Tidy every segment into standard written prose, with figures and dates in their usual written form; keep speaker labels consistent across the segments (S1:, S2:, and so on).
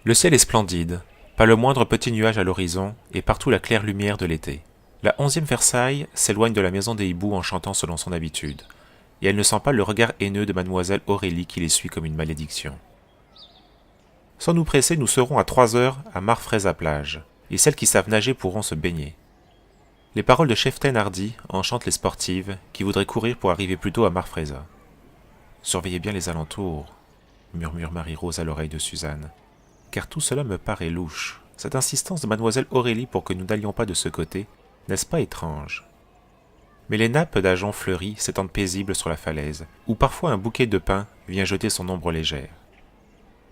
S1: Le ciel est splendide, pas le moindre petit nuage à l'horizon, et partout la claire lumière de l'été. La 11e Versailles s'éloigne de la maison des hiboux en chantant selon son habitude, et elle ne sent pas le regard haineux de mademoiselle Aurélie qui les suit comme une malédiction. Sans nous presser, nous serons à 3 heures à Marfraisa-Plage, et celles qui savent nager pourront se baigner. Les paroles de Cheftaine Hardy enchantent les sportives qui voudraient courir pour arriver plus tôt à Marfraisa. Surveillez bien les alentours, murmure Marie-Rose à l'oreille de Suzanne, car tout cela me paraît louche. Cette insistance de mademoiselle Aurélie pour que nous n'allions pas de ce côté, n'est-ce pas étrange? Mais les nappes d'ajoncs fleuris s'étendent paisibles sur la falaise, où parfois un bouquet de pins vient jeter son ombre légère.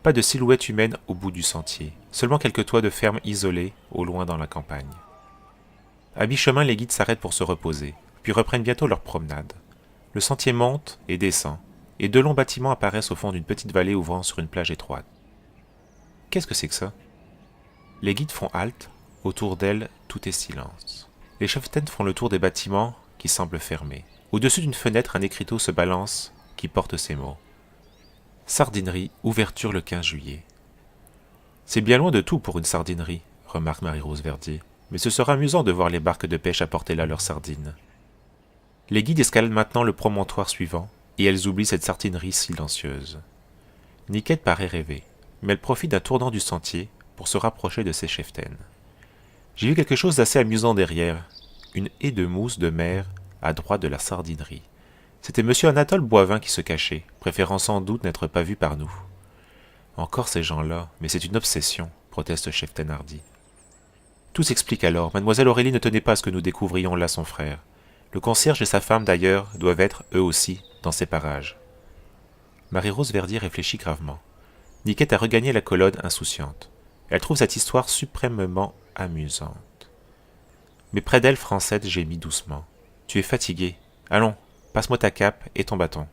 S1: Pas de silhouette humaine au bout du sentier, seulement quelques toits de ferme isolés au loin dans la campagne. À mi-chemin, les guides s'arrêtent pour se reposer, puis reprennent bientôt leur promenade. Le sentier monte et descend, et deux longs bâtiments apparaissent au fond d'une petite vallée ouvrant sur une plage étroite. Qu'est-ce que c'est que ça? Les guides font halte, autour d'elles, tout est silence. Les cheftaines font le tour des bâtiments qui semblent fermés. Au-dessus d'une fenêtre, un écriteau se balance qui porte ces mots. Sardinerie, ouverture le 15 juillet. C'est bien loin de tout pour une sardinerie, remarque Marie-Rose Verdier, mais ce sera amusant de voir les barques de pêche apporter là leurs sardines. Les guides escaladent maintenant le promontoire suivant, et elles oublient cette sardinerie silencieuse. Niquette paraît rêver, mais elle profite d'un tournant du sentier pour se rapprocher de ses cheftaines. J'ai vu quelque chose d'assez amusant derrière, une haie de mousse de mer à droite de la sardinerie. C'était monsieur Anatole Boivin qui se cachait, préférant sans doute n'être pas vu par nous. Encore ces gens-là, mais c'est une obsession, proteste Cheftaine Hardy. Tout s'explique alors, mademoiselle Aurélie ne tenait pas à ce que nous découvrions là son frère. Le concierge et sa femme d'ailleurs doivent être, eux aussi, dans ces parages. Marie-Rose Verdier réfléchit gravement. Niquette a regagné la colonne insouciante. Elle trouve cette histoire suprêmement amusante. Mais près d'elle, Francette gémit doucement. Tu es fatigué. Allons, passe-moi ta cape et ton bâton.